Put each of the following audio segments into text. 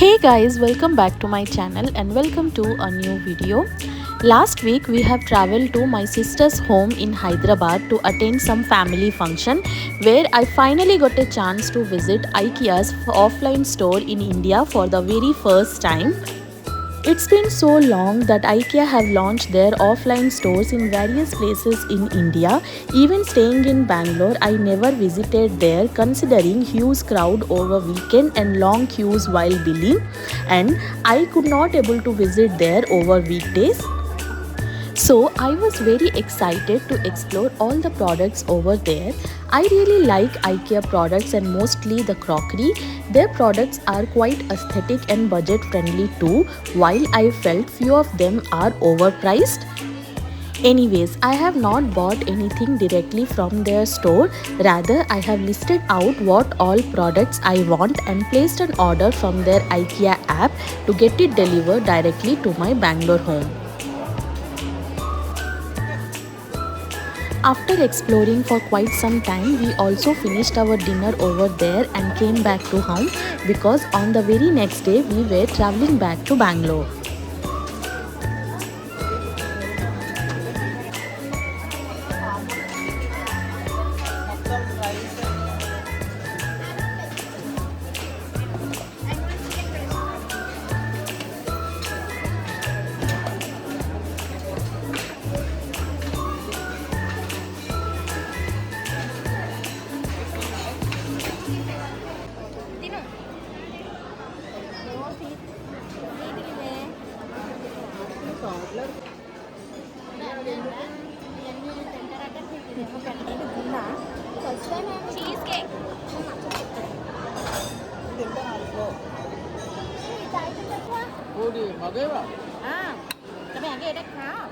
Hey guys, welcome back to my channel and welcome to a new video. Last week we have traveled to my sister's home in Hyderabad to attend some family function where I finally got a chance to visit IKEA's offline store in India for the very first time. It's been so long that IKEA have launched their offline stores in various places in India. Even staying in Bangalore, I never visited there considering huge crowd over weekend and long queues while billing, and I could not able to visit there over weekdays. So I was very excited to explore all the products over there. I really like IKEA products and mostly the crockery. Their products are quite aesthetic and budget friendly too, while I felt few of them are overpriced. Anyways, I have not bought anything directly from their store. Rather, I have listed out what all products I want and placed an order from their IKEA app to get it delivered directly to my Bangalore home. After exploring for quite some time, we also finished our dinner over there and came back to home because on the very next day we were traveling back to Bangalore. Cheese cake. 어디 가게가? À, cái này cái đất khá.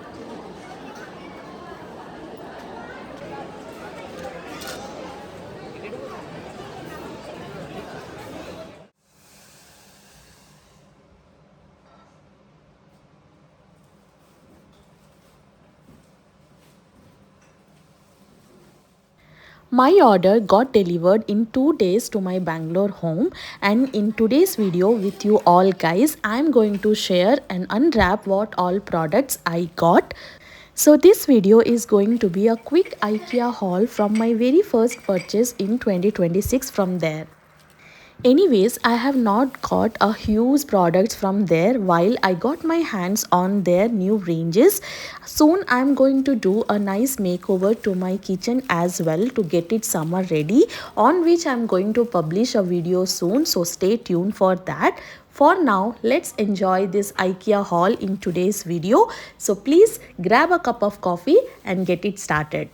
My order got delivered in 2 days to my Bangalore home, and in today's video with you all guys, I'm going to share and unwrap what all products I got. So this video is going to be a quick IKEA haul from my very first purchase in 2026 from there. Anyways, I have not got a huge products from there while I got my hands on their new ranges. Soon I'm going to do a nice makeover to my kitchen as well to get it summer ready, on which I'm going to publish a video soon, so stay tuned for that. For now, let's enjoy this IKEA haul in today's video. So please grab a cup of coffee and get it started.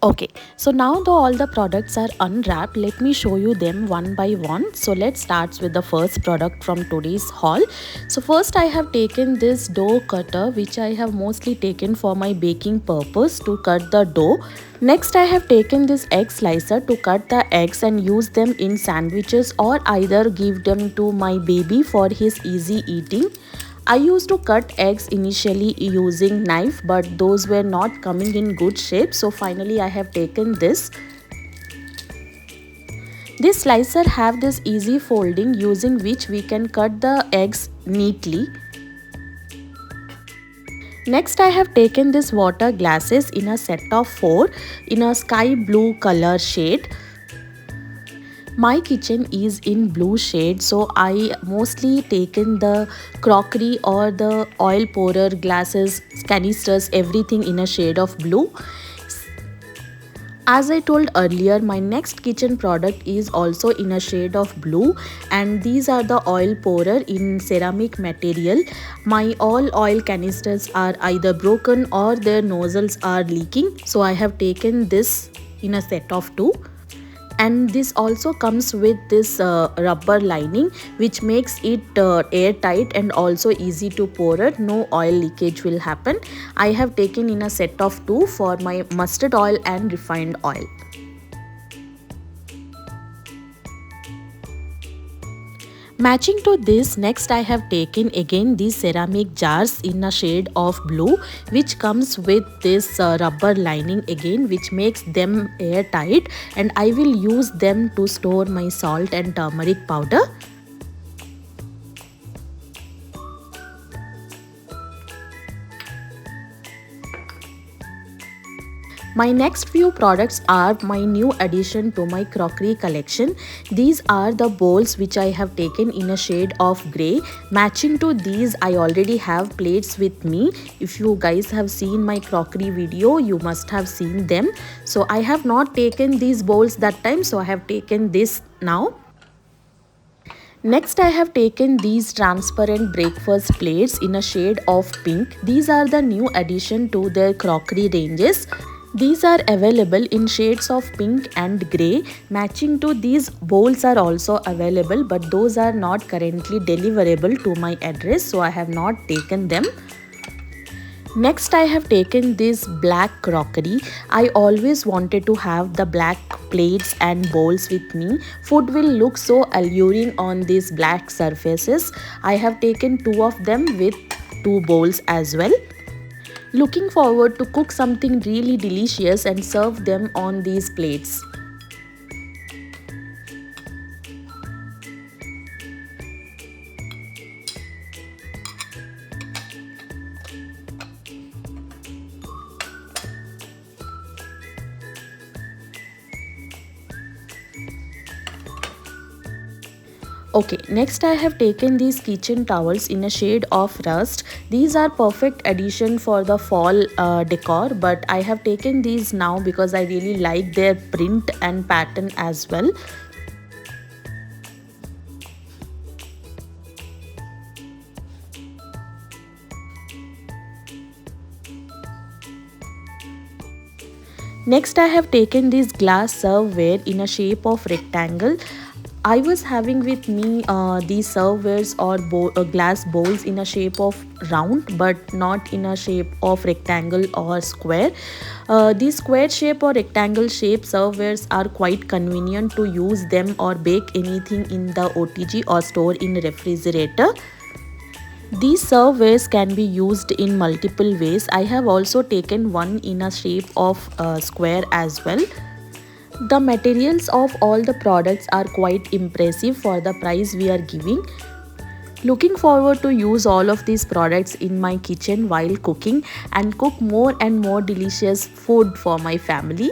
Okay, so now though all the products are unwrapped, let me show you them one by one. So let's start with the first product from today's haul. So first I have taken this dough cutter, which I have mostly taken for my baking purpose to cut the dough. Next I have taken this egg slicer to cut the eggs and use them in sandwiches or either give them to my baby for his easy eating. I used to cut eggs initially using knife, but those were not coming in good shape, so finally I have taken this. This slicer have this easy folding using which we can cut the eggs neatly. Next I have taken this water glasses in a set of 4 in a sky blue color shade. My kitchen is in blue shade, so I mostly taken the crockery or the oil pourer, glasses, canisters, everything in a shade of blue. As I told earlier, my next kitchen product is also in a shade of blue, and these are the oil pourer in ceramic material. My all oil canisters are either broken or their nozzles are leaking, so I have taken this in a set of 2. And this also comes with this rubber lining, which makes it airtight and also easy to pour it. No oil leakage will happen. I have taken in a set of 2 for my mustard oil and refined oil. Matching to this, next I have taken again these ceramic jars in a shade of blue, which comes with this rubber lining again, which makes them airtight, and I will use them to store my salt and turmeric powder. My next few products are my new addition to my crockery collection. These are the bowls which I have taken in a shade of grey. Matching to these, I already have plates with me. If you guys have seen my crockery video, you must have seen them. So I have not taken these bowls that time, so I have taken this now. Next I have taken these transparent breakfast plates in a shade of pink. These are the new addition to their crockery ranges. These are available in shades of pink and grey. Matching to these bowls are also available, but those are not currently deliverable to my address, so I have not taken them. Next I have taken this black crockery. I always wanted to have the black plates and bowls with me. Food will look so alluring on these black surfaces. I have taken 2 of them with 2 bowls as well. Looking forward to cook something really delicious and serve them on these plates. Okay, next I have taken these kitchen towels in a shade of rust. These are perfect addition for the fall decor, but I have taken these now because I really like their print and pattern as well. Next I have taken this glass serveware in a shape of rectangle. I was having with me these servewares or glass bowls in a shape of round, but not in a shape of rectangle or square. These square shape or rectangle shape servewares are quite convenient to use them or bake anything in the OTG or store in refrigerator. These servewares can be used in multiple ways. I have also taken one in a shape of square as well. The materials of all the products are quite impressive for the price we are giving. Looking forward to use all of these products in my kitchen while cooking and cook more and more delicious food for my family.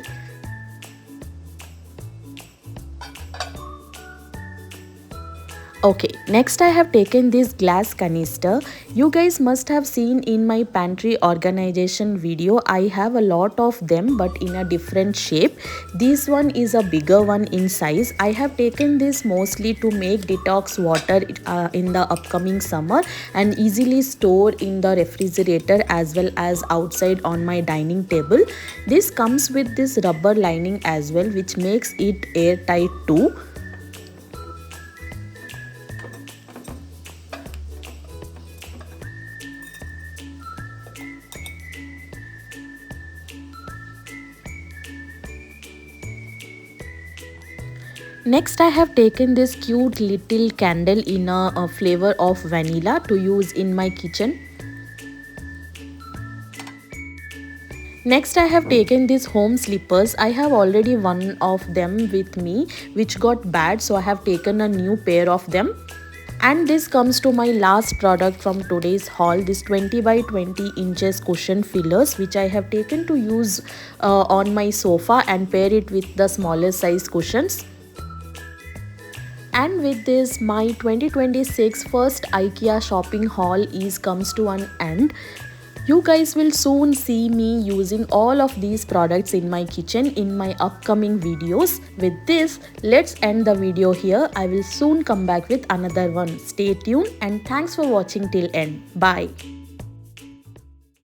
Okay, next I have taken this glass canister. You guys must have seen in my pantry organization video, I have a lot of them but in a different shape. This one is a bigger one in size. I have taken this mostly to make detox water in the upcoming summer and easily store in the refrigerator as well as outside on my dining table. This comes with this rubber lining as well, which makes it airtight too. Next I have taken this cute little candle in a flavor of vanilla to use in my kitchen. Next I have taken these home slippers. I have already one of them with me which got bad, so I have taken a new pair of them. And this comes to my last product from today's haul, this 20 by 20 inches cushion fillers, which I have taken to use on my sofa and pair it with the smaller size cushions. And with this, my 2026 first IKEA shopping haul comes to an end. You guys will soon see me using all of these products in my kitchen in my upcoming videos. With this, let's end the video here. I will soon come back with another one. Stay tuned and thanks for watching till end. Bye.